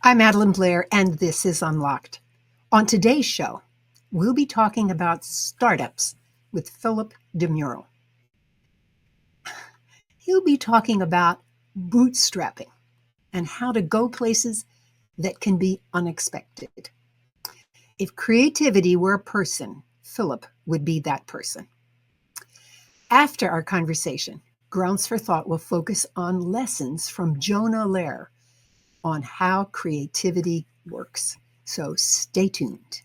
I'm Madelyn Blair, and this is Unlocked. On today's show, we'll be talking about startups with Philip DeMuro. He'll be talking about bootstrapping and how to go places that can be unexpected. If creativity were a person, Philip would be that person. After our conversation, Grounds for Thought will focus on lessons from Jonah Lehrer on how creativity works. So stay tuned.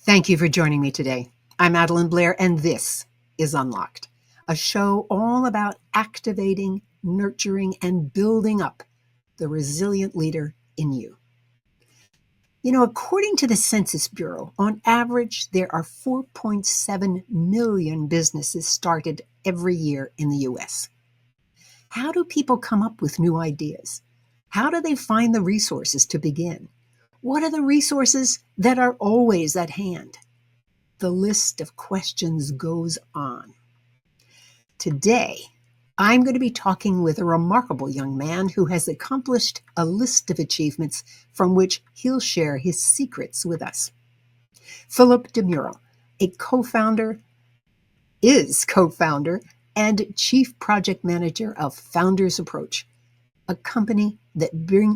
Thank you for joining me today. I'm Madelyn Blair, and this is Unlocked, a show all about activating, nurturing, and building up the resilient leader in you. You know, according to the Census Bureau, on average, there are 4.7 million businesses started every year in the U.S. How do people come up with new ideas? How do they find the resources to begin? What are the resources that are always at hand? The list of questions goes on. Today, I'm going to be talking with a remarkable young man who has accomplished a list of achievements from which he'll share his secrets with us. Philip DeMuro, is co-founder and chief project manager of Founders Approach, a company that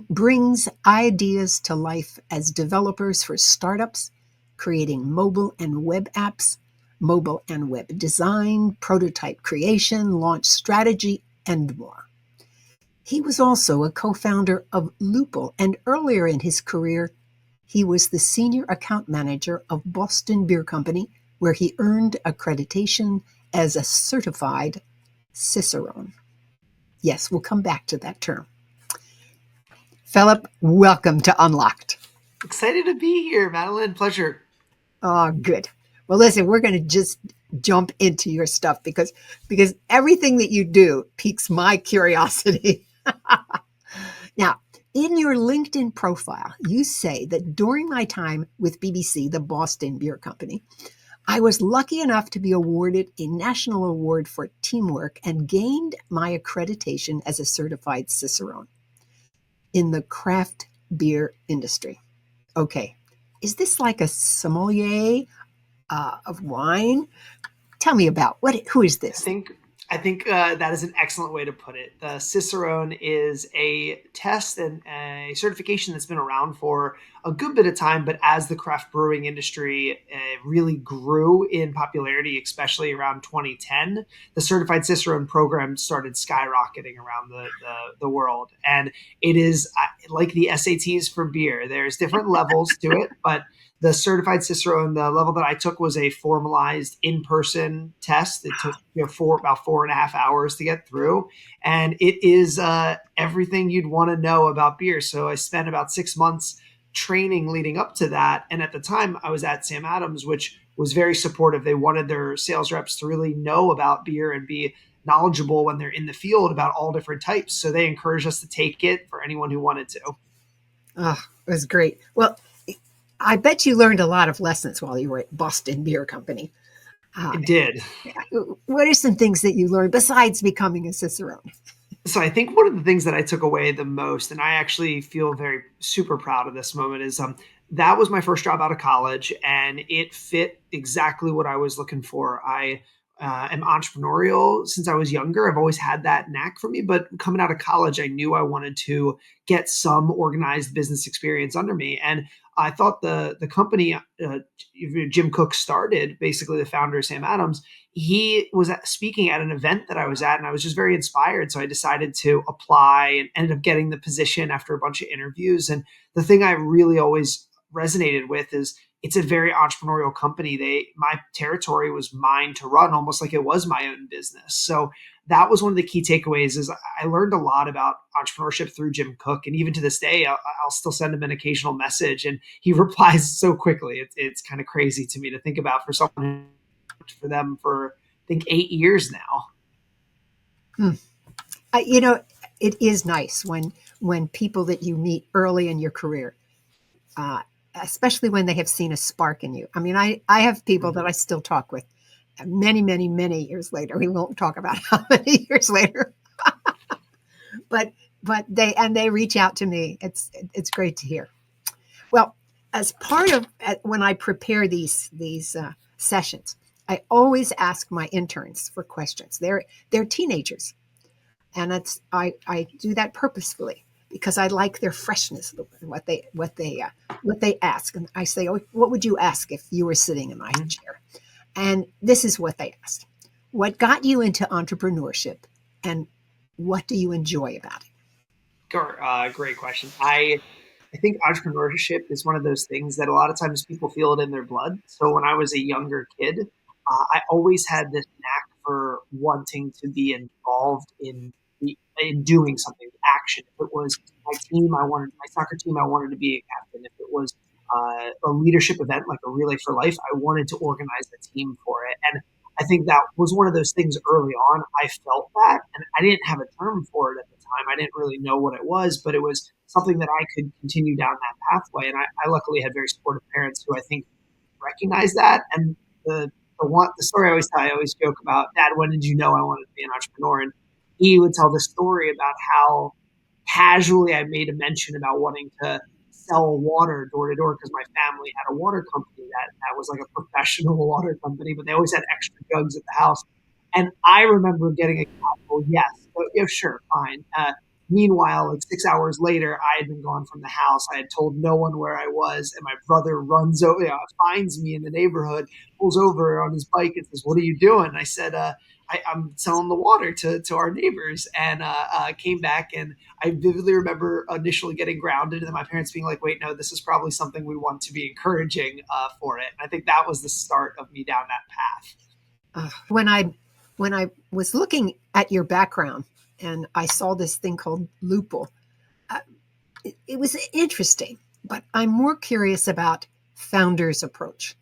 brings ideas to life as developers for startups, creating mobile and web apps, mobile and web design, prototype creation, launch strategy, and more. He was also a co-founder of Lupul, and earlier in his career, he was the senior account manager of Boston Beer Company, where he earned accreditation as a certified Cicerone. Yes, we'll come back to that term. Philip, welcome to Unlocked. Excited to be here, Madelyn. Pleasure. Oh, good. Well, listen, we're going to just jump into your stuff because everything that you do piques my curiosity. Now, in your LinkedIn profile, you say that during my time with BBC, the Boston Beer Company, I was lucky enough to be awarded a national award for teamwork and gained my accreditation as a certified Cicerone in the craft beer industry. Okay, is this like a sommelier of wine? Tell me about who is this? I think that is an excellent way to put it. The Cicerone is a test and a certification that's been around for a good bit of time, but as the craft brewing industry really grew in popularity, especially around 2010, the Certified Cicerone program started skyrocketing around the world. And it is like the SATs for beer. There's different levels to it, but the Certified Cicerone, the level that I took was a formalized in-person test. It took about 4.5 hours to get through. And it is everything you'd want to know about beer. So I spent about 6 months training leading up to that. And at the time I was at Sam Adams, which was very supportive. They wanted their sales reps to really know about beer and be knowledgeable when they're in the field about all different types. So they encouraged us to take it for anyone who wanted to. Oh, it was great. Well, I bet you learned a lot of lessons while you were at Boston Beer Company. I did. What are some things that you learned besides becoming a Cicerone? So I think one of the things that I took away the most, and I actually feel very super proud of this moment, is that was my first job out of college, and it fit exactly what I was looking for. I am entrepreneurial since I was younger. I've always had that knack for me, but coming out of college, I knew I wanted to get some organized business experience under me. And I thought the company Jim Cook started, basically the founder, Sam Adams, he was speaking at an event that I was at, and I was just very inspired. So I decided to apply and ended up getting the position after a bunch of interviews. And the thing I really always resonated with is it's a very entrepreneurial company. My territory was mine to run, almost like it was my own business. So that was one of the key takeaways. Is I learned a lot about entrepreneurship through Jim Cook, and even to this day, I'll still send him an occasional message, and he replies so quickly. It's kind of crazy to me to think about for someone for them for I think 8 years now. Hmm. You know, it is nice when people that you meet early in your career, uh, especially when they have seen a spark in you. I mean, I have people that I still talk with many, many, many years later. We won't talk about how many years later, but they reach out to me. It's great to hear. Well, as part of when I prepare these sessions, I always ask my interns for questions. They're teenagers, and I do that purposefully because I like their freshness, what they ask. And I say, oh, what would you ask if you were sitting in my chair? And this is what they asked: what got you into entrepreneurship, and what do you enjoy about it? Great question. I think entrepreneurship is one of those things that a lot of times people feel it in their blood. So when I was a younger kid, I always had this knack for wanting to be involved in doing something, action. If it was my team, I wanted my soccer team, I wanted to be a captain. If it was a leadership event like a Relay for Life, I wanted to organize a team for it. And I think that was one of those things early on. I felt that, and I didn't have a term for it at the time. I didn't really know what it was, but it was something that I could continue down that pathway. And I luckily had very supportive parents who I think recognized that. And the story I always joke about, Dad, when did you know I wanted to be an entrepreneur? And he would tell the story about how casually I made a mention about wanting to sell water door to door because my family had a water company that was like a professional water company, but they always had extra jugs at the house. And I remember getting a casual yes, oh, yeah, sure, fine. Meanwhile, like 6 hours later, I had been gone from the house. I had told no one where I was, and my brother runs over, finds me in the neighborhood, pulls over on his bike, and says, "What are you doing?" And I said, I'm selling the water to our neighbors," and came back. And I vividly remember initially getting grounded, and then my parents being like, "Wait, no, this is probably something we want to be encouraging for it." And I think that was the start of me down that path. When I was looking at your background and I saw this thing called Lupul, uh, it was interesting. But I'm more curious about founder's approach.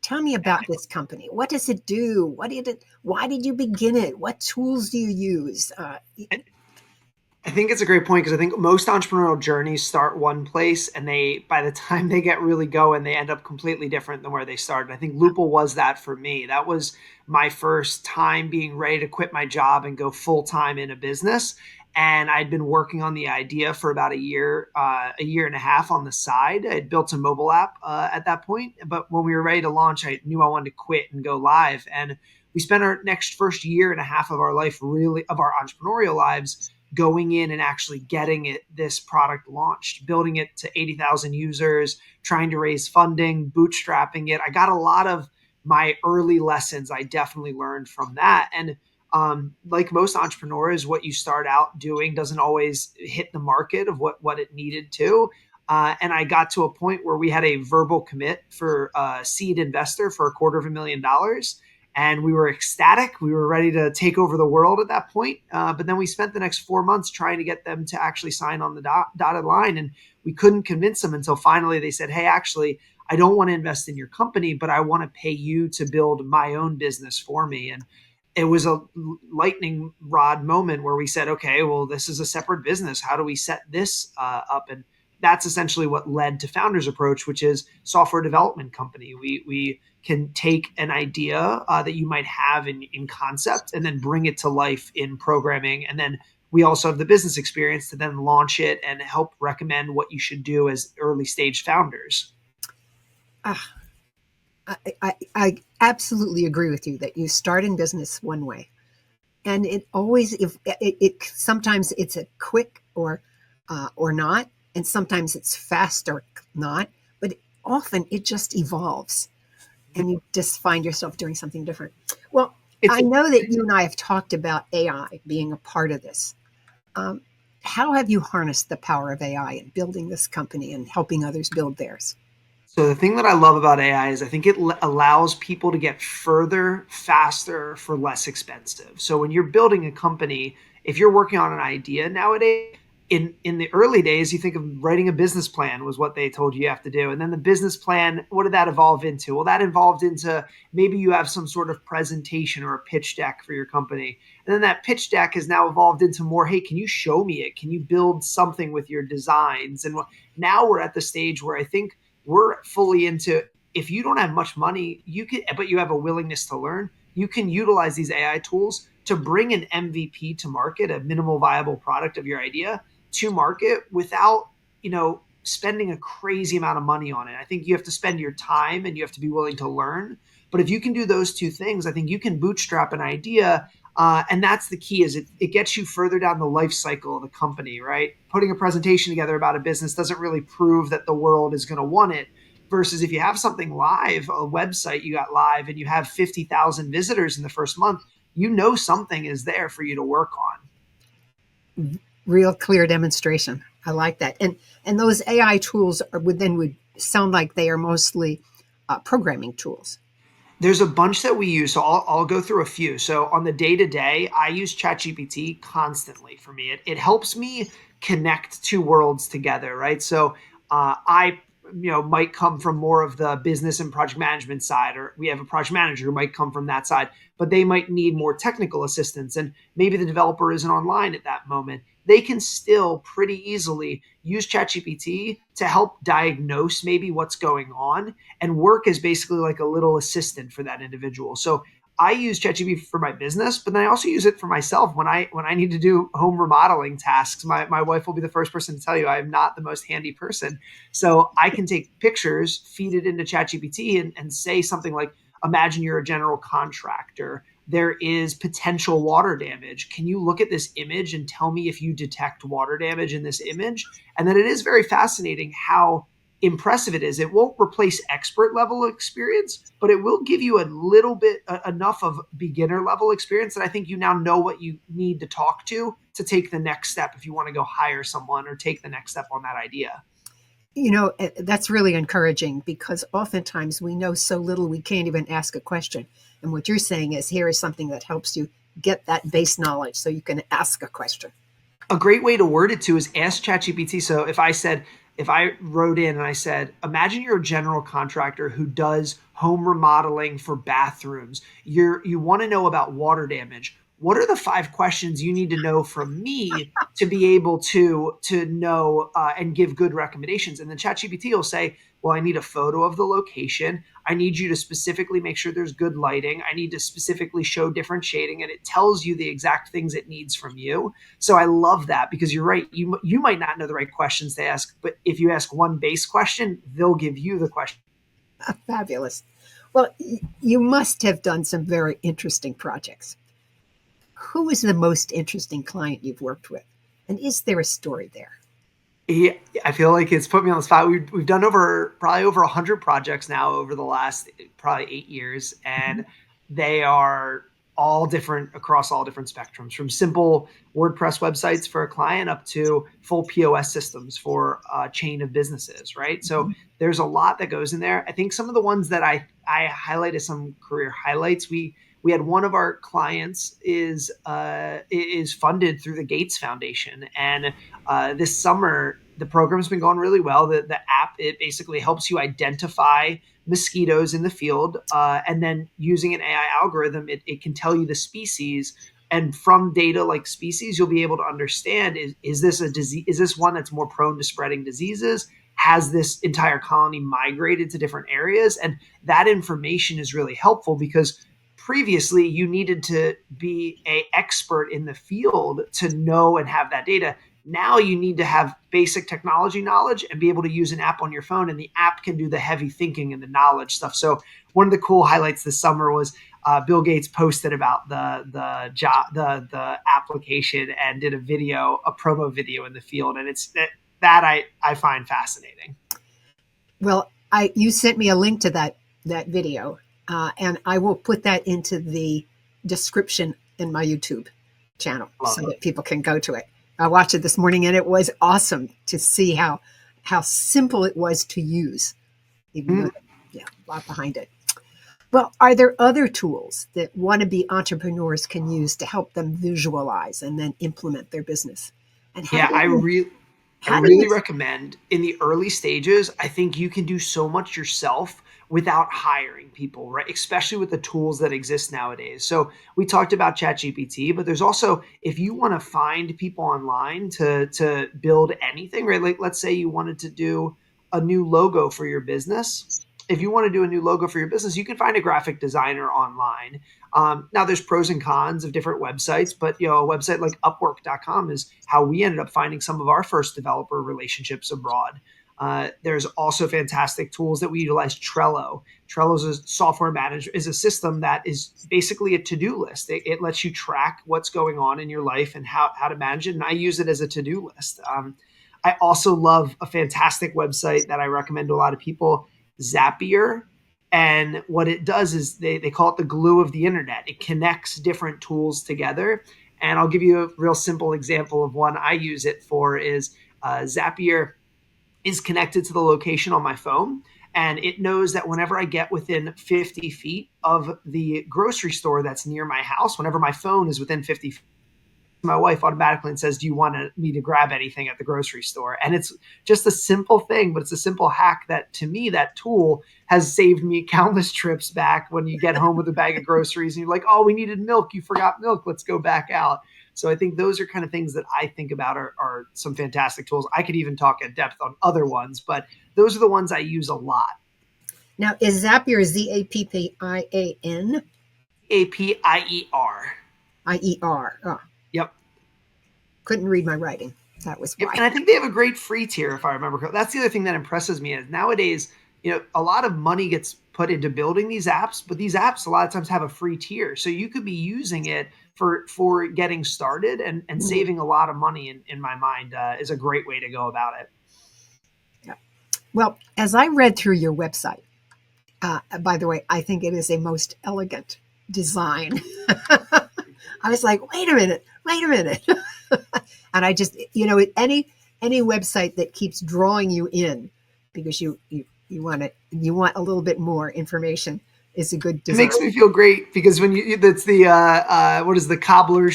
Tell me about this company. What does it do? What did it? Why did you begin it? What tools do you use? I think it's a great point because I think most entrepreneurial journeys start one place, and they by the time they get really going, they end up completely different than where they started. I think Lupul was that for me. That was my first time being ready to quit my job and go full time in a business. And I'd been working on the idea for about a year and a half on the side. I had built a mobile app at that point, but when we were ready to launch, I knew I wanted to quit and go live. And we spent our next first year and a half of our life, really of our entrepreneurial lives, going in and actually getting this product launched, building it to 80,000 users, trying to raise funding, bootstrapping it. I got a lot of my early lessons I definitely learned from that. And like most entrepreneurs, what you start out doing doesn't always hit the market of what it needed to. And I got to a point where we had a verbal commit for a seed investor for $250,000, and we were ecstatic. We were ready to take over the world at that point. But then we spent the next 4 months trying to get them to actually sign on the dotted line, and we couldn't convince them until finally they said, "Hey, actually, I don't want to invest in your company, but I want to pay you to build my own business for me." And it was a lightning rod moment where we said, "Okay, well, this is a separate business. How do we set this up?" And that's essentially what led to Founders Approach, which is software development company. We can take an idea that you might have in concept and then bring it to life in programming. And then we also have the business experience to then launch it and help recommend what you should do as early stage founders. Ah, I absolutely agree with you that you start in business one way, and it always if it sometimes it's a quick or not, and sometimes it's fast or not, but often it just evolves, and you just find yourself doing something different. Well, It's I know that you and I have talked about AI being a part of this. Um, how have you harnessed the power of AI in building this company and helping others build theirs? So the thing that I love about AI is I think it allows people to get further faster for less expensive. So when you're building a company, if you're working on an idea nowadays, in the early days, you think of writing a business plan was what they told you have to do. And then the business plan, what did that evolve into? Well, that evolved into maybe you have some sort of presentation or a pitch deck for your company. And then that pitch deck has now evolved into more, hey, can you show me it? Can you build something with your designs? And now we're at the stage where I think we're fully into, if you don't have much money, you can, but you have a willingness to learn, you can utilize these AI tools to bring an MVP to market, a minimal viable product of your idea to market without, spending a crazy amount of money on it. I think you have to spend your time and you have to be willing to learn. But if you can do those two things, I think you can bootstrap an idea. And that's the key is it gets you further down the life cycle of the company, right? Putting a presentation together about a business doesn't really prove that the world is going to want it. Versus if you have something live, a website you got live and you have 50,000 visitors in the first month, something is there for you to work on. Real clear demonstration. I like that. And those AI tools would sound like they are mostly programming tools. There's a bunch that we use, so I'll go through a few. So on the day to day, I use ChatGPT constantly. For me, it helps me connect two worlds together, right? So I might come from more of the business and project management side, or we have a project manager who might come from that side, but they might need more technical assistance, and maybe the developer isn't online at that moment. They can still pretty easily use ChatGPT to help diagnose maybe what's going on and work as basically like a little assistant for that individual. So I use ChatGPT for my business, but then I also use it for myself when I need to do home remodeling tasks. My wife will be the first person to tell you I am not the most handy person. So I can take pictures, feed it into ChatGPT, and say something like, imagine you're a general contractor. There is potential water damage. Can you look at this image and tell me if you detect water damage in this image? And then it is very fascinating how impressive it is. It won't replace expert level experience, but it will give you a little bit enough of beginner level experience that I think you now know what you need to talk to take the next step if you want to go hire someone or take the next step on that idea. That's really encouraging because oftentimes we know so little we can't even ask a question. And what you're saying is here is something that helps you get that base knowledge so you can ask a question. A great way to word it too is ask ChatGPT. So if I wrote in and I said, imagine you're a general contractor who does home remodeling for bathrooms. You want to know about water damage. What are the 5 questions you need to know from me to be able to know and give good recommendations? And then ChatGPT will say, well, I need a photo of the location. I need you to specifically make sure there's good lighting. I need to specifically show different shading, and it tells you the exact things it needs from you. So I love that because you're right. You might not know the right questions to ask, but if you ask one base question, they'll give you the question. Fabulous. Well, you must have done some very interesting projects. Who is the most interesting client you've worked with? And is there a story there? Yeah, I feel like it's put me on the spot. We've done probably over 100 projects now over the last probably 8 years, and they are all different across all different spectrums, from simple WordPress websites for a client up to full POS systems for a chain of businesses, right? So there's a lot that goes in there. I think some of the ones that I highlight as some career highlights, we had one of our clients is funded through the Gates Foundation, and this summer the program's been going really well. The app, it basically helps you identify mosquitoes in the field, and then using an AI algorithm, it can tell you the species. And from data like species, you'll be able to understand, is this a disease? Is this one that's more prone to spreading diseases? Has this entire colony migrated to different areas? And that information is really helpful because previously you needed to be an expert in the field to know and have that data. Now you need to have basic technology knowledge and be able to use an app on your phone, and the app can do the heavy thinking and the knowledge stuff. So one of the cool highlights this summer was Bill Gates posted about the application and did a promo video in the field, and it's that I find fascinating. Well, you sent me a link to that video, and I will put that into the description in my YouTube channel that people can go to it. I watched it this morning, and it was awesome to see how simple it was to use, even though, a lot behind it. Well, are there other tools that wannabe entrepreneurs can use to help them visualize and then implement their business? And Yeah, I how do you, really recommend in the early stages. I think you can do so much yourself without hiring people, right? Especially with the tools that exist nowadays. So we talked about ChatGPT, but there's also if you want to find people online to build anything, right? Like let's say you wanted to do a new logo for your business. If you want to do a new logo for your business, you can find a graphic designer online. Now there's pros and cons of different websites, but a website like Upwork.com is how we ended up finding some of our first developer relationships abroad. There's also fantastic tools that we utilize. Trello is a software manager, is a system that is basically a to-do list. It lets you track what's going on in your life and how to manage it. And I use it as a to-do list. I also love a fantastic website that I recommend to a lot of people, Zapier. And what it does is they call it the glue of the internet. It connects different tools together. And I'll give you a real simple example of one I use it for is Zapier is connected to the location on my phone. And it knows that whenever I get within 50 feet of the grocery store that's near my house, whenever my phone is within 50 feet, my wife automatically and says, "Do you want me to grab anything at the grocery store?" And it's just a simple thing, but it's a simple hack that to me, that tool has saved me countless trips back when you get home with a bag of groceries and you're like, "Oh, we needed milk. You forgot milk. Let's go back out." So I think those are kind of things that I think about are some fantastic tools. I could even talk at depth on other ones, but those are the ones I use a lot. now is Zapier Zappian? Appier. IER. Oh, Yep. couldn't read my writing. That was Yep, why. and I think they have a great free tier, if I remember correctly. That's the other thing that impresses me is nowadays, a lot of money gets put into building these apps, but these apps a lot of times have a free tier, so you could be using it for getting started and Mhm. saving a lot of money. In my mind, is a great way to go about it. Yeah. Well, as I read through your website, by the way, I think it is a most elegant design. I was like, wait a minute. And I just, any website that keeps drawing you in because you want a little bit more information is a good It design. makes me feel great because when that's the what is the cobbler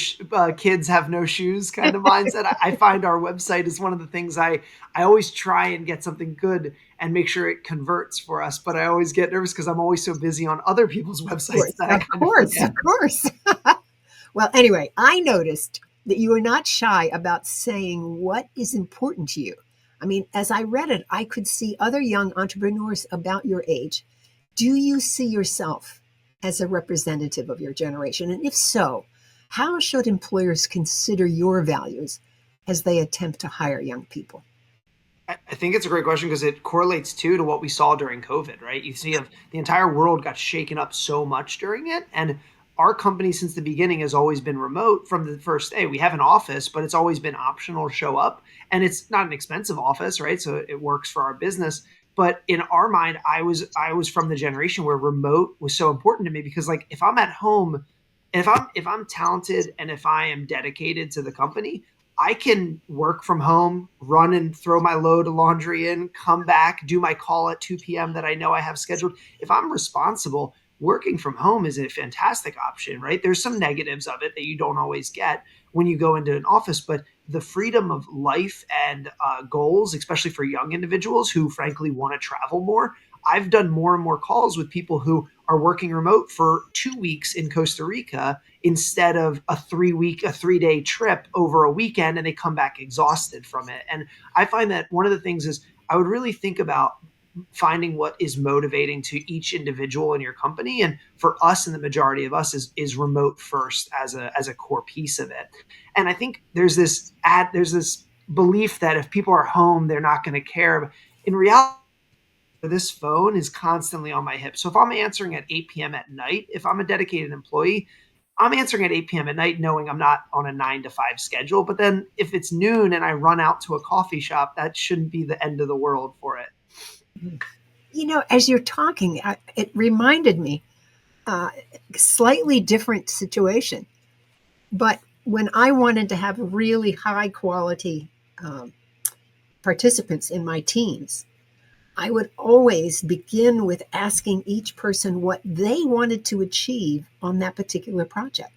kids have no shoes kind of mindset. I find our website is one of the things I always try and get something good and make sure it converts for us. But I always get nervous because I'm always so busy on other people's websites that I Of kind of course, forget. of course. Well, anyway, I noticed that you are not shy about saying what is important to you. I mean, as I read it, I could see other young entrepreneurs about your age. Do you see yourself as a representative of your generation? And if so, how should employers consider your values as they attempt to hire young people? I think it's a great question because it correlates too to what we saw during COVID, right? You see, of the entire world got shaken up so much during it, and our company since the beginning has always been remote from the first day. We have an office, but it's always been optional to show up, and it's not an expensive office, right? So it works for our business. But in our mind, I was from the generation where remote was so important to me because like if I'm at home, if I'm talented and if I am dedicated to the company, I can work from home, run and throw my load of laundry in, come back, do my call at 2 p.m. that I know I have scheduled. If I'm responsible, working from home is a fantastic option, right? There's some negatives of it that you don't always get when you go into an office, but the freedom of life and goals, especially for young individuals who frankly want to travel more. I've done more and more calls with people who are working remote for 2 weeks in Costa Rica instead of a 3 day trip over a weekend, and they come back exhausted from it. And I find that one of the things is I would really think about finding what is motivating to each individual in your company. And for us, and the majority of us is remote first as a core piece of it. And I think there's this belief that if people are home, they're not going to care. In reality, this phone is constantly on my hip. So if I'm answering at 8 p.m. at night, if I'm a dedicated employee, I'm answering at 8 p.m. at night knowing I'm not on a 9 to 5 schedule. But then if it's noon and I run out to a coffee shop, that shouldn't be the end of the world for it. As you're talking, it reminded me slightly different situation. But when I wanted to have really high quality um, participants in my teams, I would always begin with asking each person what they wanted to achieve on that particular project.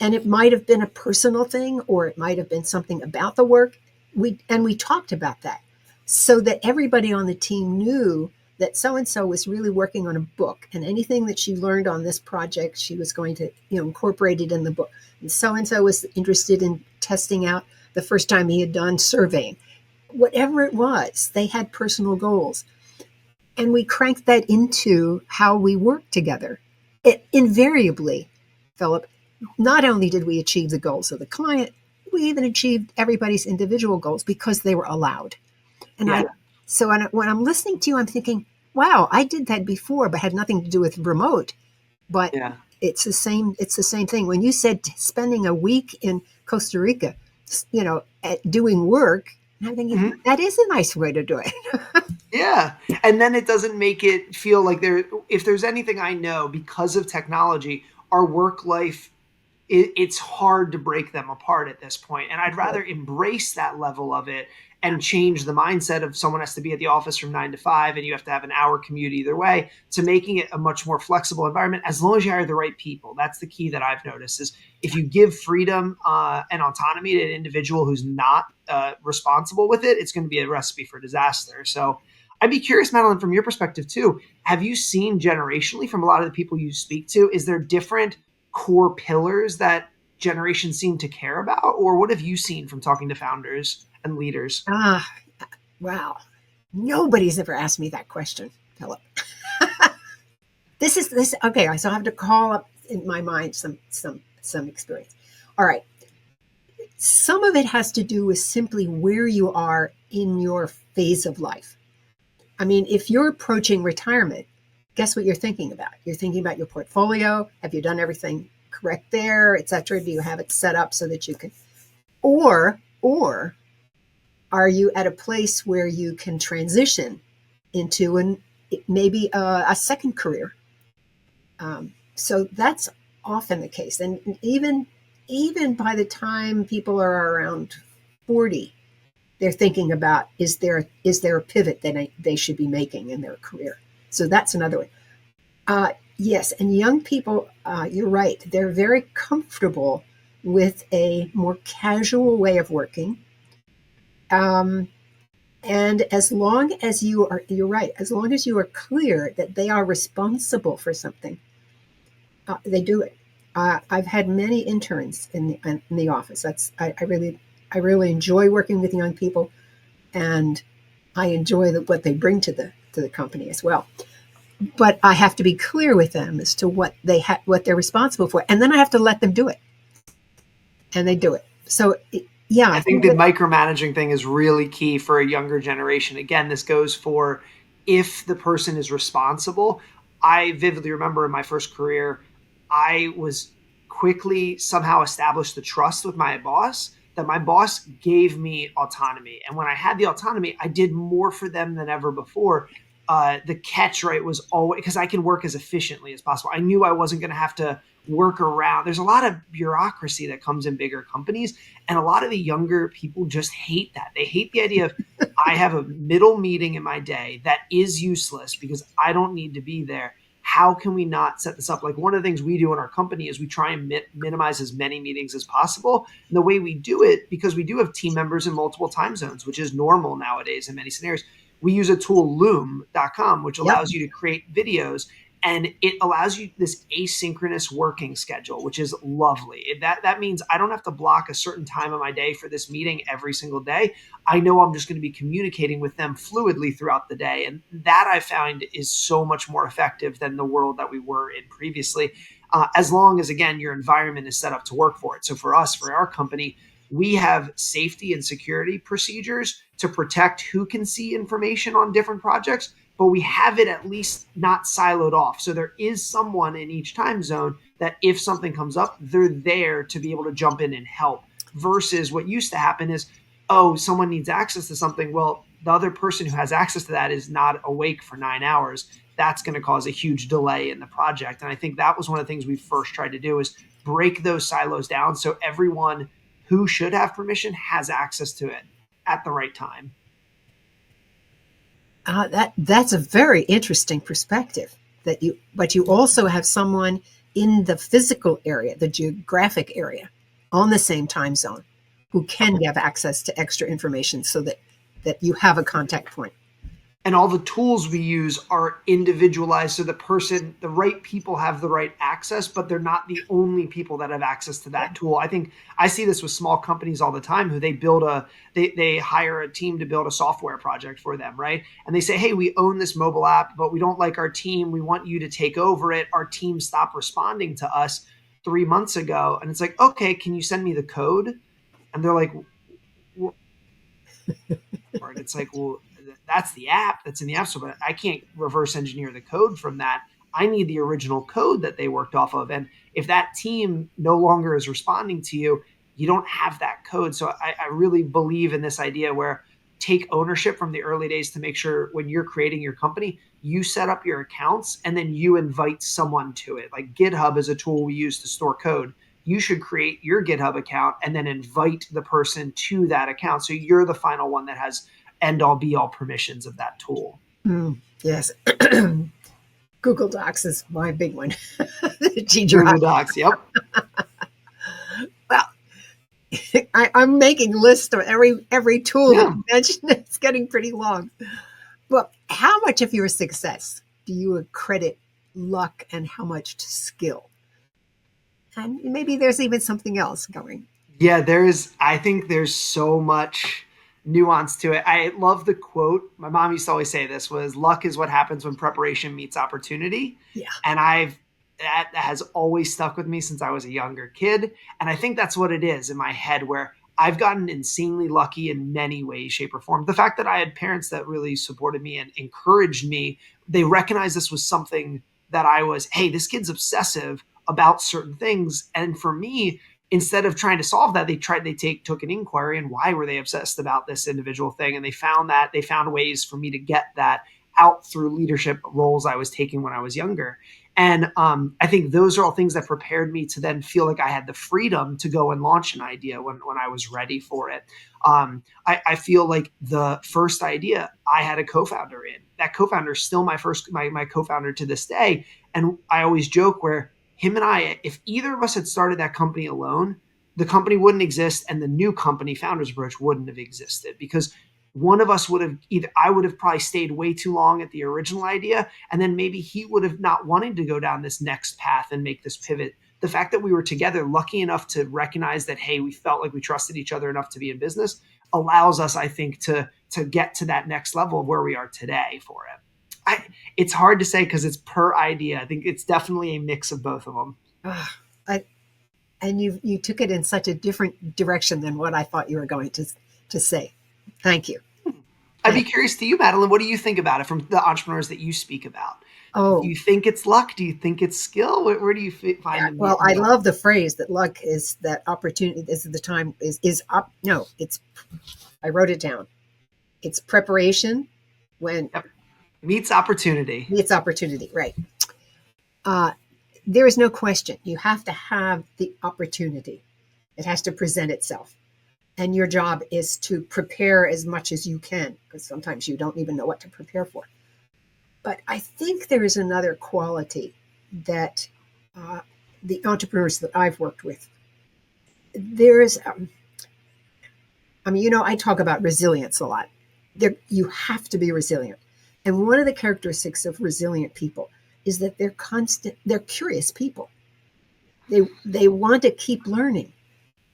And it might have been a personal thing, or it might have been something about the work. We talked about that so that everybody on the team knew that so and so was really working on a book, and anything that she learned on this project, she was going to, incorporate it in the book. And so was interested in testing out the first time he had done surveying. Whatever it was, they had personal goals. And we cranked that into how we work together. It invariably, Philip, not only did we achieve the goals of the client, we even achieved everybody's individual goals because they were allowed. And Yeah. when I'm listening to you, I'm thinking, wow, I did that before, but had nothing to do with remote. But Yeah. it's the same. It's the same thing. When you said spending a week in Costa Rica, at doing work, I'm thinking Mhm. that is a nice way to do it. Yeah. And then it doesn't make it feel like if there's anything I know because of technology, our work life, it's hard to break them apart at this point. And I'd rather embrace that level of it and change the mindset of someone has to be at the office from 9 to 5 and you have to have an hour commute either way, to making it a much more flexible environment as long as you hire the right people. That's the key that I've noticed is if you give freedom and autonomy to an individual who's not responsible with it, it's going to be a recipe for disaster. So I'd be curious, Madelyn, from your perspective too, have you seen generationally from a lot of the people you speak to, is there different core pillars that generations seem to care about? Or what have you seen from talking to founders and leaders? Ah, wow. Nobody's ever asked me that question, Philip. This is this okay, so I have to call up in my mind some experience. All right. Some of it has to do with simply where you are in your phase of life. I mean, if you're approaching retirement, guess what you're thinking about? You're thinking about your portfolio. Have you done everything correct there, et cetera? Do you have it set up so that you can, or are you at a place where you can transition into maybe a second career? So that's often the case, and even by the time people are around 40, they're thinking about is there a pivot that they should be making in their career. So that's another way. Yes, and young people, you're right. They're very comfortable with a more casual way of working. Um, and as long as you're right, as long as you are clear that they are responsible for something, they do it. I've had many interns in the office. I really enjoy working with young people, and I enjoy what they bring to the company as well. But I have to be clear with them as to what they're responsible for, and then I have to let them do it, and they do it. So yeah, I I think think the that micromanaging thing is really key for a younger generation. Again, this goes for if the person is responsible. I vividly remember in my first career, I was quickly somehow established the trust with my boss that my boss gave me autonomy. And when I had the autonomy, I did more for them than ever before. The catch, right, was always because I can work as efficiently as possible. I knew I wasn't going to have to work around. There's a lot of bureaucracy that comes in bigger companies. And a lot of the younger people just hate that. They hate the idea of, I have a middle meeting in my day that is useless because I don't need to be there. How can we not set this up? Like one of the things we do in our company is we try and minimize as many meetings as possible. And the way we do it, because we do have team members in multiple time zones, which is normal nowadays in many scenarios, we use a tool, loom.com, which yep. allows you to create videos and it allows you this asynchronous working schedule, which is lovely. That means I don't have to block a certain time of my day for this meeting every single day. I know I'm just going to be communicating with them fluidly throughout the day, and that I found is so much more effective than the world that we were in previously. As long as again your environment is set up to work for it. So for us, for our company, we have safety and security procedures to protect who can see information on different projects, but we have it at least not siloed off. So there is someone in each time zone that if something comes up, they're there to be able to jump in and help. Versus what used to happen is, oh, someone needs access to something. Well, the other person who has access to that is not awake for 9 hours. That's going to cause a huge delay in the project. And I think that was one of the things we first tried to do is break those silos down so everyone who should have permission has access to it at the right time. That's a very interesting perspective. But you also have someone in the physical area, the geographic area, on the same time zone, who can have access to extra information so that you have a contact point. And all the tools we use are individualized, so the right people have the right access, but they're not the only people that have access to Yeah. that tool. I think I see this with small companies all the time who they hire a team to build a software project for them, right? And they say, hey, we own this mobile app, but we don't like our team, we want you to take over it. Our team stopped responding to us 3 months ago. And it's like, okay, can you send me the code? And they're like, and it's like, well, that's the app that's in the app store, but I can't reverse engineer the code from that. I need the original code that they worked off of. And if that team no longer is responding to you, you don't have that code. So I really believe in this idea where take ownership from the early days to make sure when you're creating your company, you set up your accounts and then you invite someone to it. Like GitHub is a tool we use to store code. You should create your GitHub account and then invite the person to that account. So you're the final one that has end all be all permissions of that tool. Yes. Google Docs is my big one. Google Docs, yep. Well, I'm making lists of every tool that you mentioned. It's getting pretty long. Well, how much of your success do you accredit luck and how much to skill? And maybe there's even something else going. Yeah, I think there's so much nuance to it. I love the quote. My mom used to always say this was luck is what happens when preparation meets opportunity. Yeah. And that has always stuck with me since I was a younger kid. And I think that's what it is in my head, where I've gotten insanely lucky in many ways, shape, or form. The fact that I had parents that really supported me and encouraged me, they recognized this was something that hey, this kid's obsessive about certain things. And for me, instead of trying to solve that, took an inquiry and why were they obsessed about this individual thing. And they found ways for me to get that out through leadership roles I was taking when I was younger. And I think those are all things that prepared me to then feel like I had the freedom to go and launch an idea when I was ready for it. I feel like the first idea I had a co-founder in. That co-founder is still my co-founder to this day. And I always joke where him and I, if either of us had started that company alone, the company wouldn't exist and the new company, Founders Approach, wouldn't have existed, because one of us I would have probably stayed way too long at the original idea, and then maybe he would have not wanted to go down this next path and make this pivot. The fact that we were together, lucky enough to recognize that, hey, we felt like we trusted each other enough to be in business, allows us, I think, to get to that next level of where we are today for it. It's hard to say because it's per idea. I think it's definitely a mix of both of them. And you took it in such a different direction than what I thought you were going to say. Thank you. I'd be curious to you, Madelyn. What do you think about it from the entrepreneurs that you speak about? Oh, do you think it's luck? Do you think it's skill? Where do you find it? Well, I love the phrase that luck is that opportunity. This is the time is up. No, it's. I wrote it down. It's preparation when meets opportunity. Meets opportunity, right? There is no question. You have to have the opportunity. It has to present itself. And your job is to prepare as much as you can, because sometimes you don't even know what to prepare for. But I think there is another quality that the entrepreneurs that I've worked with, there's, I talk about resilience a lot. You have to be resilient. And one of the characteristics of resilient people is that they're curious people. They want to keep learning.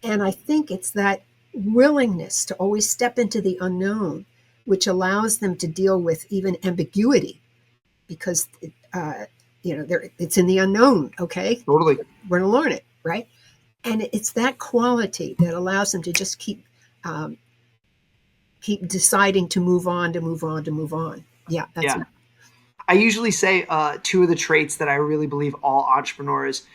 And I think it's that willingness to always step into the unknown, which allows them to deal with even ambiguity, because it's in the unknown. Okay, totally, we're going to learn it, right? And it's that quality that allows them to just keep deciding to move on. Yeah, that's it. I usually say two of the traits that I really believe all entrepreneurs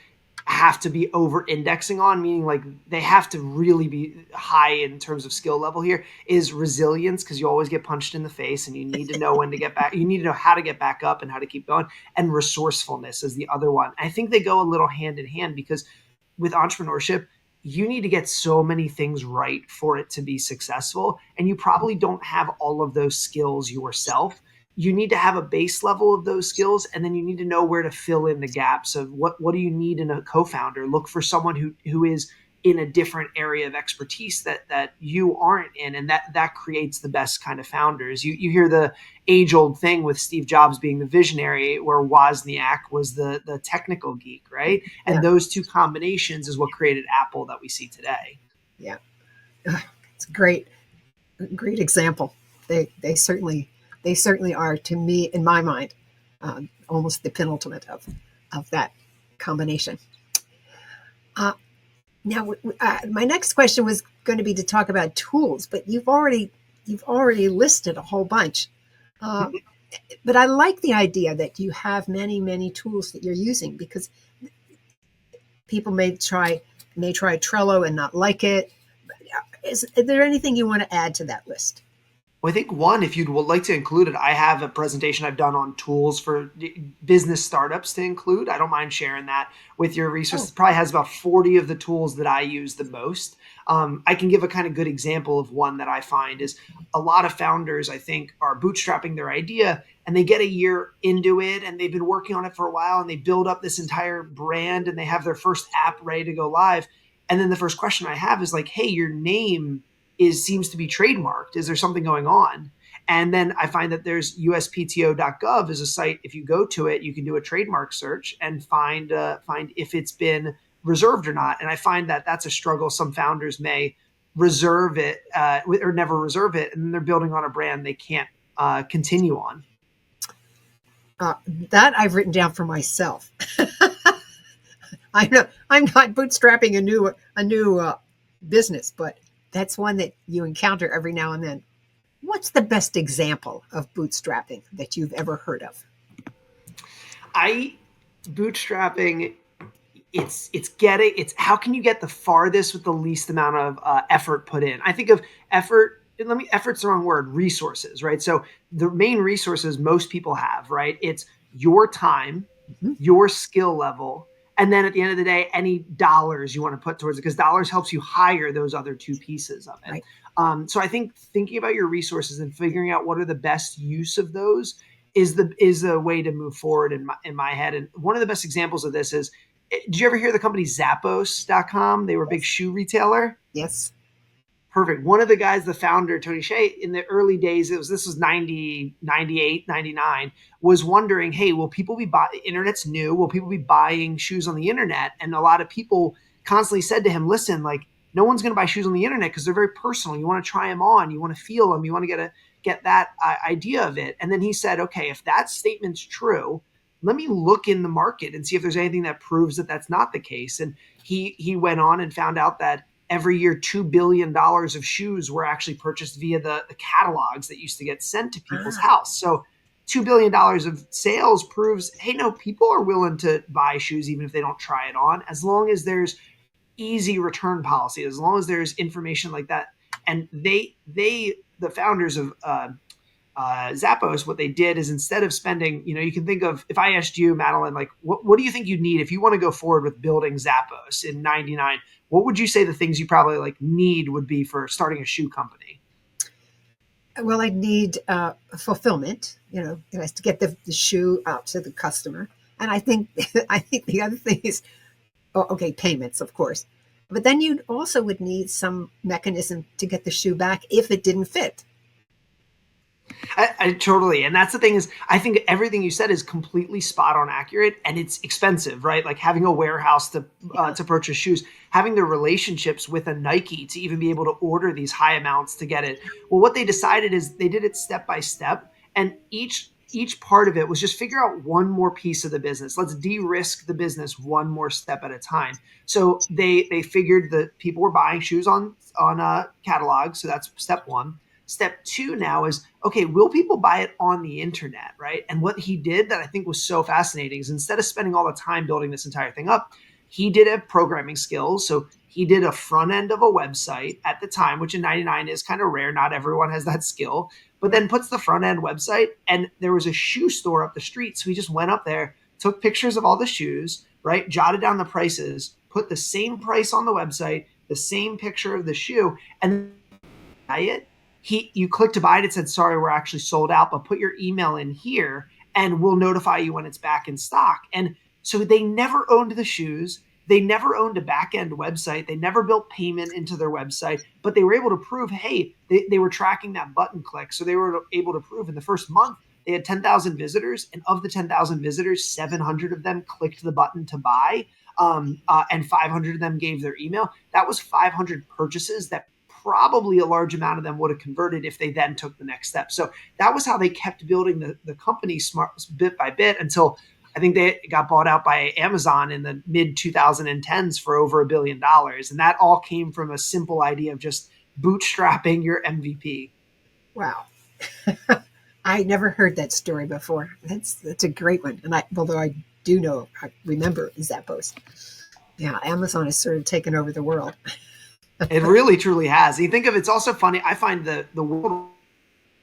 have to be over indexing on, meaning like they have to really be high in terms of skill level here, is resilience, because you always get punched in the face and you need to know when to get back. You need to know how to get back up and how to keep going. And resourcefulness is the other one. I think they go a little hand in hand, because with entrepreneurship, you need to get so many things right for it to be successful. And you probably don't have all of those skills yourself. you need to have a base level of those skills, and then you need to know where to fill in the gaps of what do you need in a co-founder. Look for someone who is in a different area of expertise that you aren't in, and that creates the best kind of founders. You hear the age old thing with Steve Jobs being the visionary, where Wozniak was the technical geek, right? Yeah. And those two combinations is what created Apple that we see today. Yeah. It's a great example. They certainly are, to me, in my mind, almost the penultimate of that combination. Now, my next question was going to be to talk about tools, but you've already listed a whole bunch. Uh, but I like the idea that you have many tools that you're using, because people may try Trello and not like it. Is there anything you want to add to that list? Well, I think one, if you'd like to include it, I have a presentation I've done on tools for business startups to include. I don't mind sharing that with your resources. It probably has about 40 of the tools that I use the most. I can give a kind of good example of one that I find is a lot of founders, I think, are bootstrapping their idea, and they get a year into it and they've been working on it for a while, and they build up this entire brand and they have their first app ready to go live. And then the first question I have is like, hey, your name seems to be trademarked. Is there something going on? And then I find that there's uspto.gov is a site. If you go to it, you can do a trademark search and find if it's been reserved or not. And I find that that's a struggle. Some founders may reserve it or never reserve it, and they're building on a brand they can't continue on. That I've written down for myself. I'm not bootstrapping a new business, but that's one that you encounter every now and then. What's the best example of bootstrapping that you've ever heard of? Bootstrapping, it's how can you get the farthest with the least amount of effort put in. I think of effort. Effort's the wrong word. Resources, right? So the main resources most people have, right? It's your time, your skill level, and then at the end of the day, any dollars you want to put towards it, because dollars helps you hire those other two pieces of it. Right. So I think thinking about your resources and figuring out what are the best use of those is the way to move forward in my head. And one of the best examples of this is, did you ever hear the company Zappos.com? They were a big shoe retailer. Yes. Perfect. One of the guys, the founder, Tony Hsieh, in the early days, this was 90, 98, 99, was wondering, hey, will people be internet's new. Will people be buying shoes on the internet? And a lot of people constantly said to him, listen, like, no one's going to buy shoes on the internet because they're very personal. You want to try them on. You want to feel them. You want to get that idea of it. And then he said, okay, if that statement's true, let me look in the market and see if there's anything that proves that that's not the case. And he went on and found out that every year, $2 billion of shoes were actually purchased via the catalogs that used to get sent to people's house. So $2 billion of sales proves, hey, no, people are willing to buy shoes even if they don't try it on, as long as there's easy return policy, as long as there's information like that. And the founders of Zappos, what they did is, instead of spending, you can think of, if I asked you, Madelyn, like, what do you think you need if you want to go forward with building Zappos in 99? What would you say the things you probably like need would be for starting a shoe company? Well, I'd need fulfillment, to get the shoe out to the customer. And I think the other thing is, payments, of course. But then you also would need some mechanism to get the shoe back if it didn't fit. I totally. And that's the thing is, I think everything you said is completely spot on accurate, and it's expensive, right? Like having a warehouse to purchase shoes, having the relationships with a Nike to even be able to order these high amounts to get it. Well, what they decided is they did it step by step, and each part of it was just figure out one more piece of the business. Let's de-risk the business one more step at a time. So they figured that people were buying shoes on catalogs. So that's step one. Step two now is, okay, will people buy it on the internet, right? And what he did that I think was so fascinating is, instead of spending all the time building this entire thing up, he did have programming skills. So he did a front end of a website at the time, which in 99 is kind of rare. Not everyone has that skill, but then puts the front end website, and there was a shoe store up the street. So he just went up there, took pictures of all the shoes, right? Jotted down the prices, put the same price on the website, the same picture of the shoe, and buy it. you click to buy it, it said, sorry, we're actually sold out, but put your email in here and we'll notify you when it's back in stock. And so they never owned the shoes. They never owned a back end website. They never built payment into their website, but they were able to prove, hey, they were tracking that button click. So they were able to prove in the first month they had 10,000 visitors. And of the 10,000 visitors, 700 of them clicked the button to buy, and 500 of them gave their email. That was 500 purchases that probably a large amount of them would have converted if they then took the next step. So that was how they kept building the company smart bit by bit until I think they got bought out by Amazon in the mid 2010s for over $1 billion. And that all came from a simple idea of just bootstrapping your MVP. Wow. I never heard that story before. That's a great one. And although I remember Zappos. Yeah, Amazon has sort of taken over the world. It really truly has. You think of it's also funny. I find the world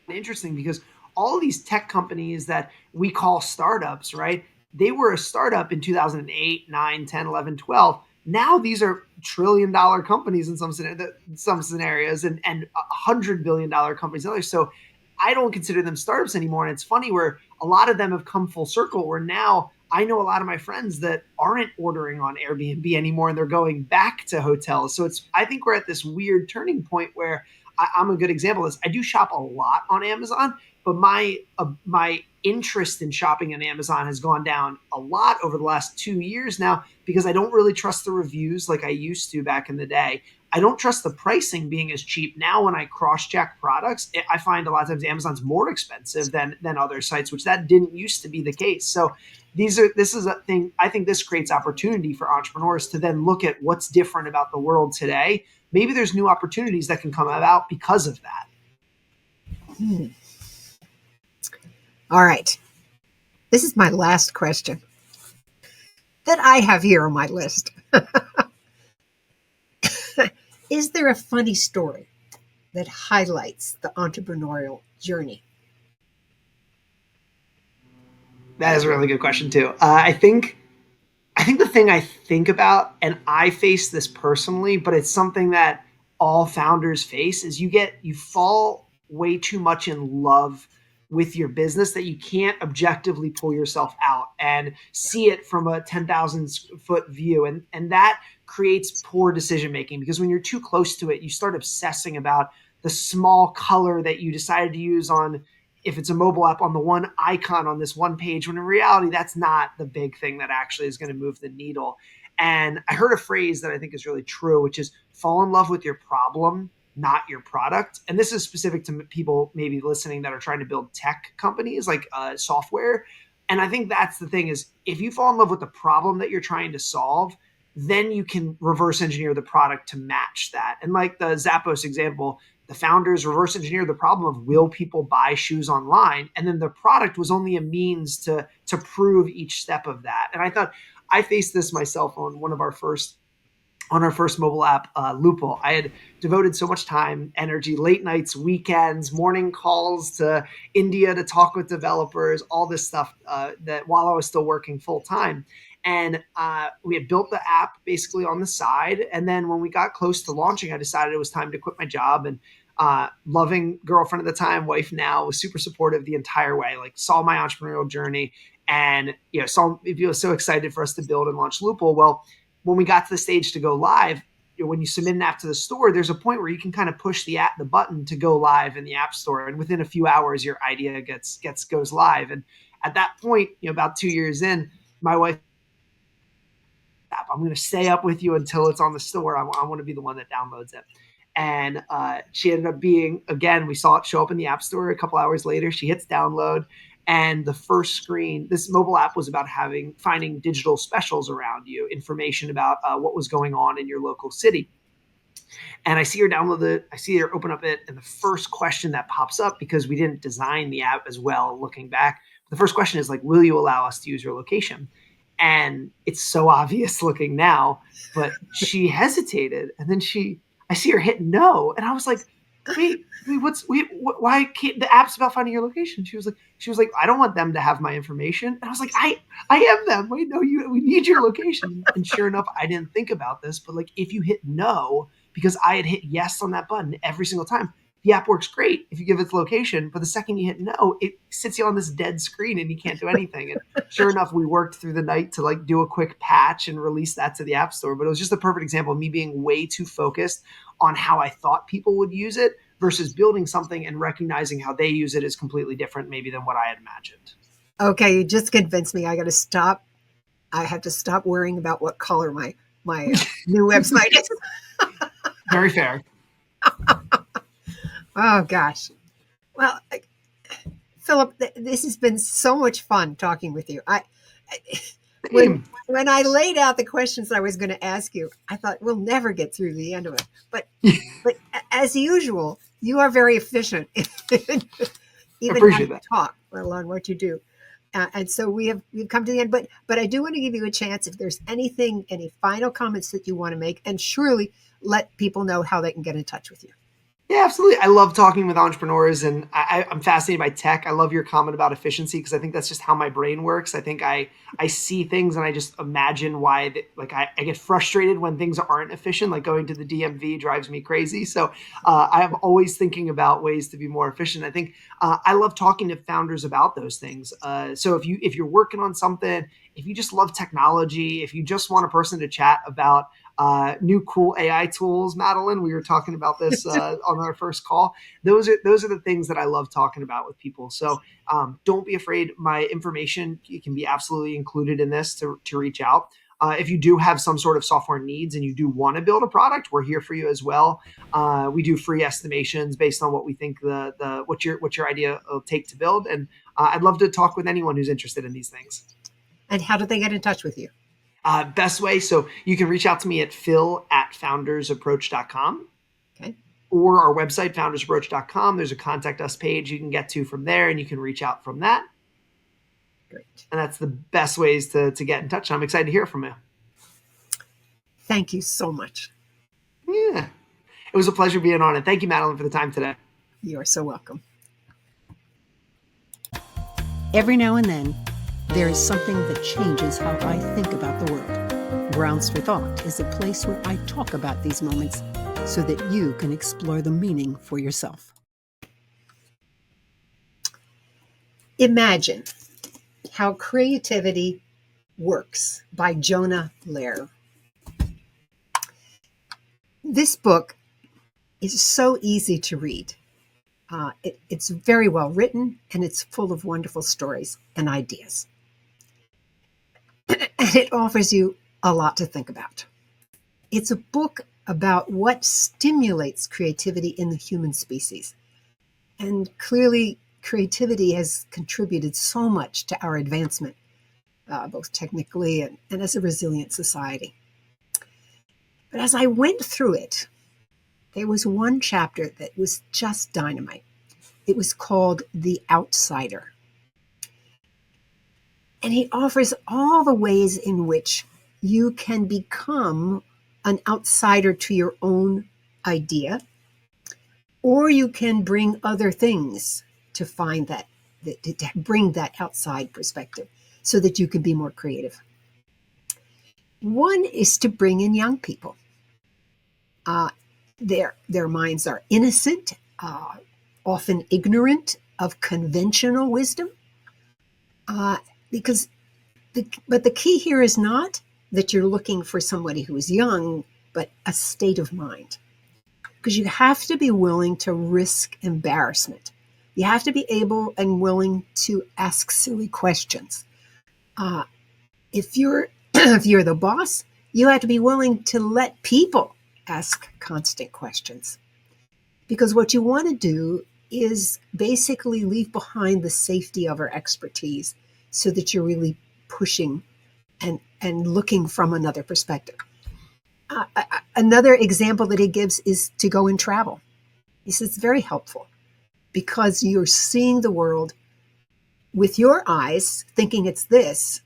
interesting because all of these tech companies that we call startups, right? They were a startup in 2008, 9, 10, 11, 12. Now these are $1 trillion companies in some scenarios and $100 billion companies in others. So I don't consider them startups anymore. And it's funny where a lot of them have come full circle where now I know a lot of my friends that aren't ordering on Airbnb anymore and they're going back to hotels. So I think we're at this weird turning point where I'm a good example of this. I do shop a lot on Amazon, but my interest in shopping on Amazon has gone down a lot over the last 2 years now because I don't really trust the reviews like I used to back in the day. I don't trust the pricing being as cheap. Now when I cross-check products, I find a lot of times Amazon's more expensive than other sites, which that didn't used to be the case. So this is a thing. I think this creates opportunity for entrepreneurs to then look at what's different about the world today. Maybe there's new opportunities that can come about because of that. All right. This is my last question that I have here on my list. Is there a funny story that highlights the entrepreneurial journey? That is a really good question too. I think the thing I think about, and I face this personally, but it's something that all founders face, is you fall way too much in love with your business that you can't objectively pull yourself out and see it from a 10,000 foot view. And that creates poor decision making because when you're too close to it, you start obsessing about the small color that you decided to use on, if it's a mobile app, on the one icon on this one page, when in reality, that's not the big thing that actually is going to move the needle. And I heard a phrase that I think is really true, which is fall in love with your problem, not your product. And this is specific to people maybe listening that are trying to build tech companies like software. And I think that's the thing is if you fall in love with the problem that you're trying to solve, then you can reverse engineer the product to match that. And like the Zappos example, the founders reverse engineered the problem of will people buy shoes online? And then the product was only a means to prove each step of that. And I thought I faced this myself on our first mobile app, Loophole. I had devoted so much time, energy, late nights, weekends, morning calls to India to talk with developers, all this stuff that while I was still working full time. And we had built the app basically on the side. And then when we got close to launching, I decided it was time to quit my job. And loving girlfriend at the time, wife now, was super supportive the entire way, like saw my entrepreneurial journey and, was so excited for us to build and launch Loophole. Well, when we got to the stage to go live, when you submit an app to the store, there's a point where you can kind of push the button to go live in the app store. And within a few hours, your idea goes live. And at that point, about 2 years in, my wife, I'm going to stay up with you until it's on the store. I want to be the one that downloads it. And she ended up being, again, we saw it show up in the app store a couple hours later. She hits download. And the first screen, this mobile app was about finding digital specials around you, information about what was going on in your local city. And I see her download it. I see her open up it. And the first question that pops up, because we didn't design the app as well, looking back, the first question is like, will you allow us to use your location? And it's so obvious looking now, but she hesitated. And then I see her hit no. And I was like, wait, why can't the app's about finding your location? She was like, I don't want them to have my information. And I was like, I am them. Wait, no, we need your location. And sure enough, I didn't think about this, but like if you hit no, because I had hit yes on that button every single time, the app works great if you give it the location, but the second you hit no, it sits you on this dead screen and you can't do anything. And sure enough, we worked through the night to like do a quick patch and release that to the app store. But it was just a perfect example of me being way too focused on how I thought people would use it versus building something and recognizing how they use it is completely different maybe than what I had imagined. Okay, you just convinced me. I got to stop. I have to stop worrying about what color my new website is. Very fair. Oh gosh. Well, Philip, this has been so much fun talking with you. When I laid out the questions I was going to ask you, I thought we'll never get through the end of it. But as usual, you are very efficient, even how you talk, let alone what you do. And so we've come to the end. But I do want to give you a chance if there's anything, any final comments that you want to make, and surely let people know how they can get in touch with you. Yeah, absolutely. I love talking with entrepreneurs, and I'm fascinated by tech. I love your comment about efficiency because I think that's just how my brain works. I think I see things and I just imagine why. I get frustrated when things aren't efficient. Like going to the DMV drives me crazy. So I'm always thinking about ways to be more efficient. I think I love talking to founders about those things. So if you're working on something, if you just love technology, if you just want a person to chat about new cool AI tools, Madelyn. We were talking about this on our first call. Those are the things that I love talking about with people. So don't be afraid. My information can be absolutely included in this to reach out. If you do have some sort of software needs and you do want to build a product, we're here for you as well. We do free estimations based on what we think what your idea will take to build. And I'd love to talk with anyone who's interested in these things. And how do they get in touch with you? Best way, so you can reach out to me at phil@foundersapproach.com. Okay. Or our website, foundersapproach.com. There's a contact us page you can get to from there, and you can reach out from that. Great. And that's the best ways to get in touch. I'm excited to hear from you. Thank you so much. Yeah. It was a pleasure being on it. Thank you, Madelyn, for the time today. You are so welcome. Every now and then, there is something that changes how I think about the world. Grounds for Thought is a place where I talk about these moments so that you can explore the meaning for yourself. Imagine How Creativity Works by Jonah Lehrer. This book is so easy to read. It's very well written, and it's full of wonderful stories and ideas. And it offers you a lot to think about. It's a book about what stimulates creativity in the human species. And clearly, creativity has contributed so much to our advancement, both technically and as a resilient society. But as I went through it, there was one chapter that was just dynamite. It was called The Outsider. And he offers all the ways in which you can become an outsider to your own idea, or you can bring other things to find to bring that outside perspective so that you can be more creative. One is to bring in young people. Their minds are innocent, often ignorant of conventional wisdom. But the key here is not that you're looking for somebody who is young, but a state of mind. Because you have to be willing to risk embarrassment. You have to be able and willing to ask silly questions. If you're the boss, you have to be willing to let people ask constant questions. Because what you want to do is basically leave behind the safety of our expertise so that you're really pushing and looking from another perspective. Another example that he gives is to go and travel. He says it's very helpful because you're seeing the world with your eyes, thinking it's this,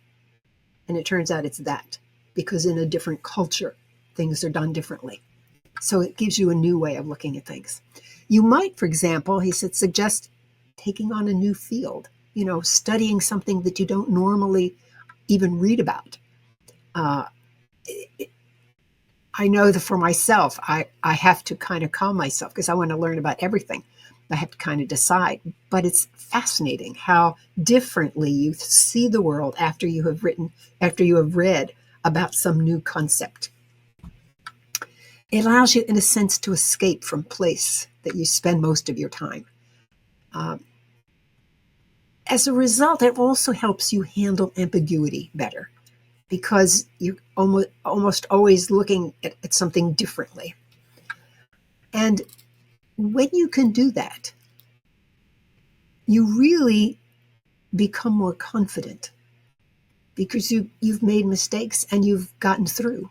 and it turns out it's that, because in a different culture, things are done differently. So it gives you a new way of looking at things. You might, for example, he said, suggest taking on a new field, studying something that you don't normally even read about. I know that for myself, I have to kind of calm myself because I want to learn about everything. I have to kind of decide. But it's fascinating how differently you see the world after you have read about some new concept. It allows you, in a sense, to escape from place that you spend most of your time. Um, as a result, it also helps you handle ambiguity better because you're almost always looking at something differently. And when you can do that, you really become more confident because you've made mistakes and you've gotten through.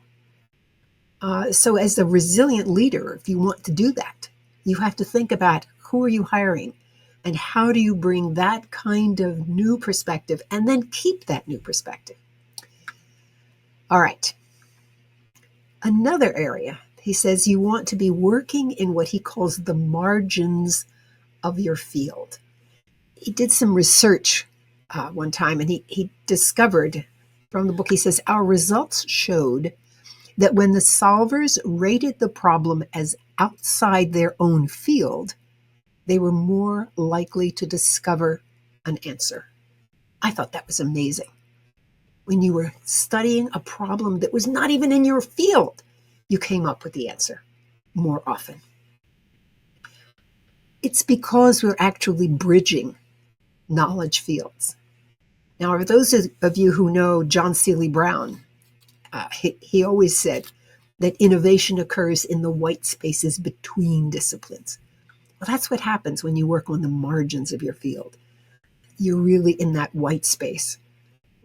So as a resilient leader, if you want to do that, you have to think about who are you hiring and how do you bring that kind of new perspective and then keep that new perspective. All right. Another area, he says you want to be working in what he calls the margins of your field. He did some research one time and he discovered from the book, he says, our results showed that when the solvers rated the problem as outside their own field, they were more likely to discover an answer. I thought that was amazing. When you were studying a problem that was not even in your field, you came up with the answer more often. It's because we're actually bridging knowledge fields. Now, for those of you who know John Seely Brown, he always said that innovation occurs in the white spaces between disciplines. Well, that's what happens when you work on the margins of your field. You're really in that white space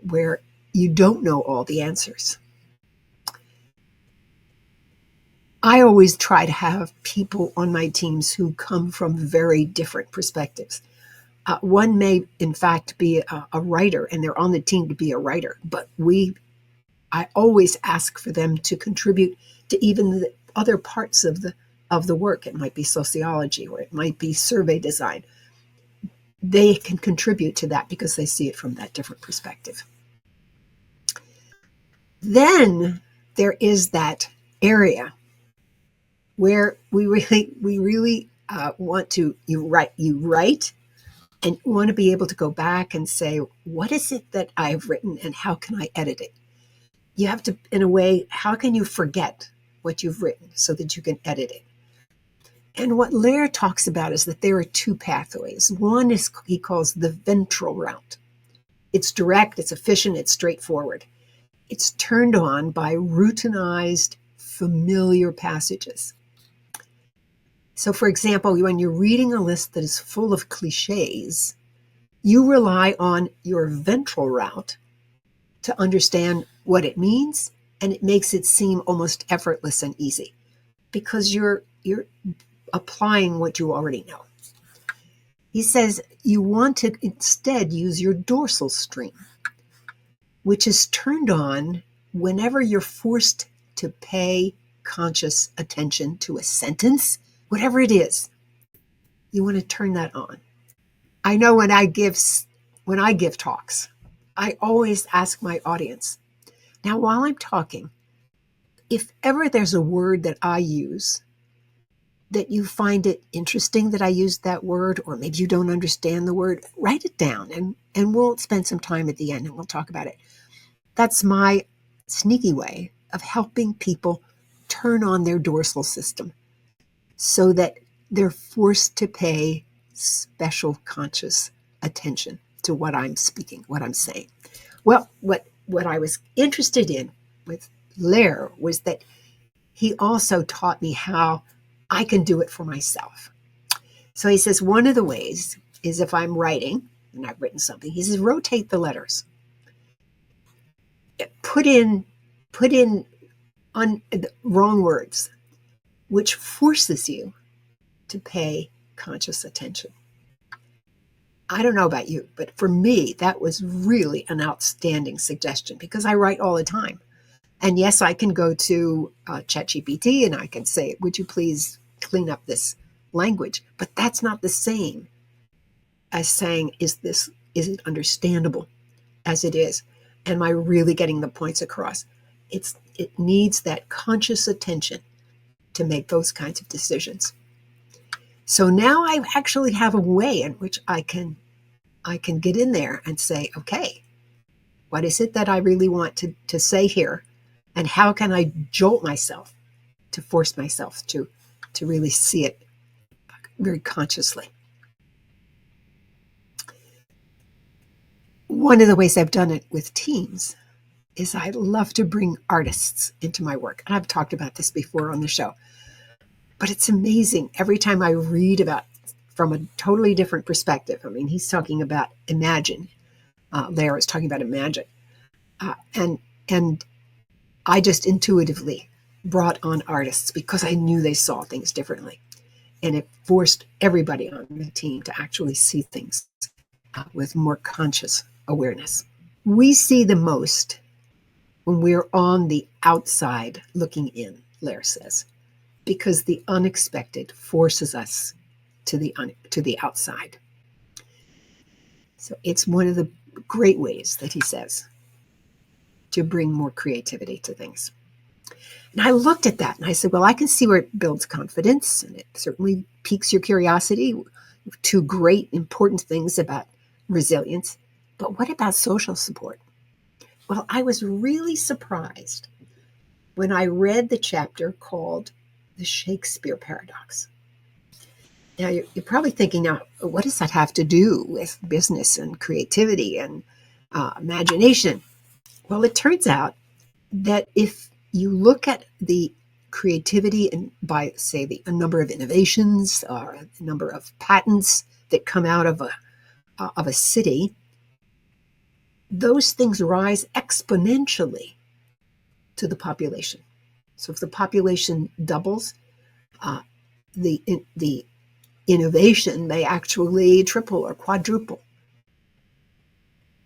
where you don't know all the answers. I always try to have people on my teams who come from very different perspectives. One may, in fact, be a writer, and they're on the team to be a writer, but I always ask for them to contribute to even the other parts of the work. It might be sociology or it might be survey design. They can contribute to that because they see it from that different perspective. Then there is that area where we really want to you write and want to be able to go back and say, what is it that I've written and how can I edit it? You have to, in a way, how can you forget what you've written so that you can edit it? And what Blair talks about is that there are two pathways. One is he calls the ventral route. It's direct, it's efficient, it's straightforward. It's turned on by routinized, familiar passages. So, for example, when you're reading a list that is full of cliches, you rely on your ventral route to understand what it means, and it makes it seem almost effortless and easy because you're applying what you already know. He says you want to instead use your dorsal stream, which is turned on whenever you're forced to pay conscious attention to a sentence, whatever it is. You want to turn that on. I know when I give talks, I always ask my audience, now while I'm talking, if ever there's a word that I use that you find it interesting that I used that word, or maybe you don't understand the word, write it down and we'll spend some time at the end and we'll talk about it. That's my sneaky way of helping people turn on their dorsal system so that they're forced to pay special conscious attention to what I'm speaking, what I'm saying. Well, what I was interested in with Blair was that he also taught me how I can do it for myself. So he says one of the ways is if I'm writing, and I've written something, he says rotate the letters. Put in the wrong words, which forces you to pay conscious attention. I don't know about you, but for me, that was really an outstanding suggestion because I write all the time. And yes, I can go to ChatGPT and I can say, would you please clean up this language? But that's not the same as saying, is it understandable as it is? Am I really getting the points across? it needs that conscious attention to make those kinds of decisions. So now I actually have a way in which I can get in there and say, okay, what is it that I really want to say here? And how can I jolt myself to force myself to really see it very consciously? One of the ways I've done it with teams is I love to bring artists into my work. And I've talked about this before on the show. But it's amazing every time I read about from a totally different perspective. I mean, he's talking about imagine. Blair was talking about imagine. And I just intuitively brought on artists because I knew they saw things differently. And it forced everybody on the team to actually see things with more conscious awareness. We see the most when we're on the outside looking in, Blair says, because the unexpected forces us to the outside. So it's one of the great ways that he says to bring more creativity to things. And I looked at that and I said, well, I can see where it builds confidence and it certainly piques your curiosity. Two great important things about resilience. But what about social support? Well, I was really surprised when I read the chapter called The Shakespeare Paradox. Now, you're probably thinking, now, what does that have to do with business and creativity and imagination? Well, it turns out that if you look at the creativity and by, say, a number of innovations or a number of patents that come out of a city, those things rise exponentially to the population. So if the population doubles, the innovation may actually triple or quadruple.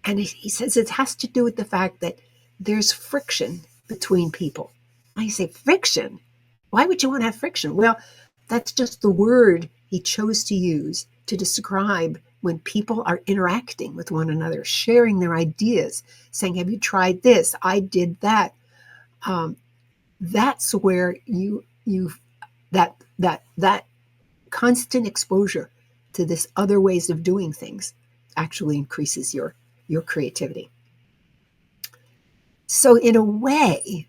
And he says it has to do with the fact that there's friction between people. I say, friction? Why would you want to have friction? Well, that's just the word he chose to use to describe when people are interacting with one another, sharing their ideas, saying, have you tried this? I did that. That's where that constant exposure to this other ways of doing things actually increases your creativity. So in a way,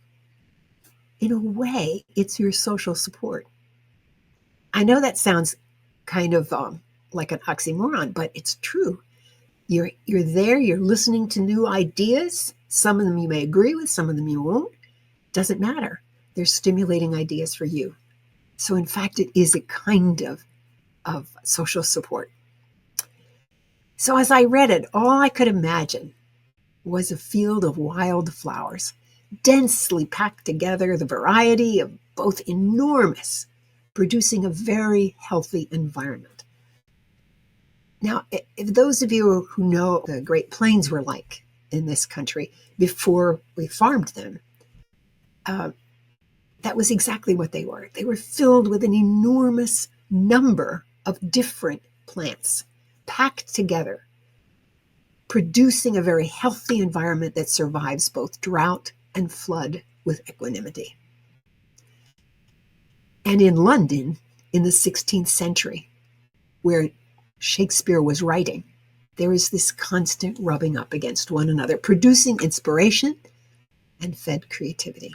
it's your social support. I know that sounds kind of like an oxymoron, but it's true. You're there, you're listening to new ideas. Some of them you may agree with, some of them you won't. Doesn't matter. They're stimulating ideas for you. So in fact, it is a kind of social support. So as I read it, all I could imagine was a field of wild flowers, densely packed together, the variety of both enormous, producing a very healthy environment. Now, if those of you who know the Great Plains were like in this country before we farmed them, that was exactly what they were. They were filled with an enormous number of different plants packed together, producing a very healthy environment that survives both drought and flood with equanimity. And in London, in the 16th century, where Shakespeare was writing, there is this constant rubbing up against one another, producing inspiration and fed creativity.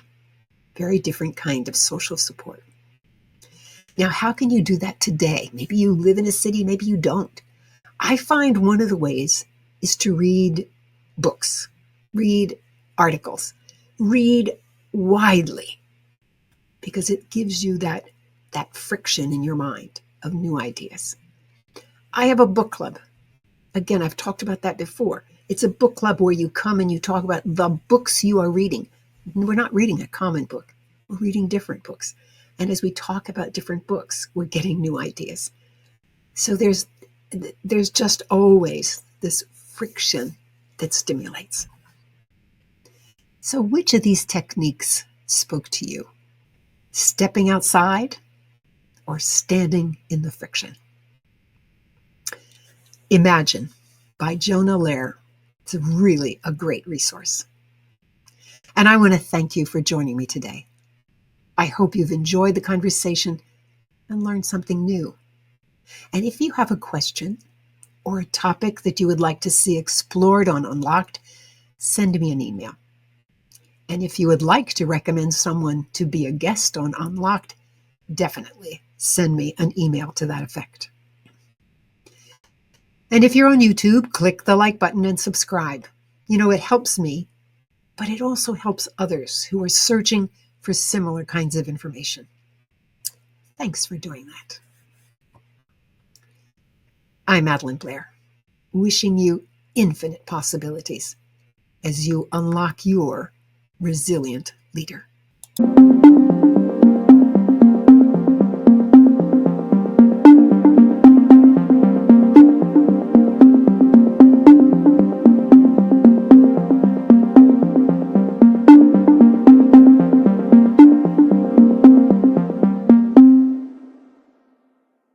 Very different kind of social support. Now, how can you do that today? Maybe you live in a city, maybe you don't. I find one of the ways is to read books, read articles, read widely, because it gives you that friction in your mind of new ideas. I have a book club. Again, I've talked about that before. It's a book club where you come and you talk about the books you are reading. We're not reading a common book. We're reading different books. And as we talk about different books, we're getting new ideas. So there's just always this friction that stimulates. So which of these techniques spoke to you? Stepping outside or standing in the friction? Imagine by Jonah Lehrer. It's really a great resource. And I want to thank you for joining me today. I hope you've enjoyed the conversation and learned something new. And if you have a question or a topic that you would like to see explored on Unlocked, send me an email. And if you would like to recommend someone to be a guest on Unlocked, definitely send me an email to that effect. And if you're on YouTube, click the like button and subscribe. It helps me, but it also helps others who are searching for similar kinds of information. Thanks for doing that. I'm Madelyn Blair, wishing you infinite possibilities as you unlock your resilient leader.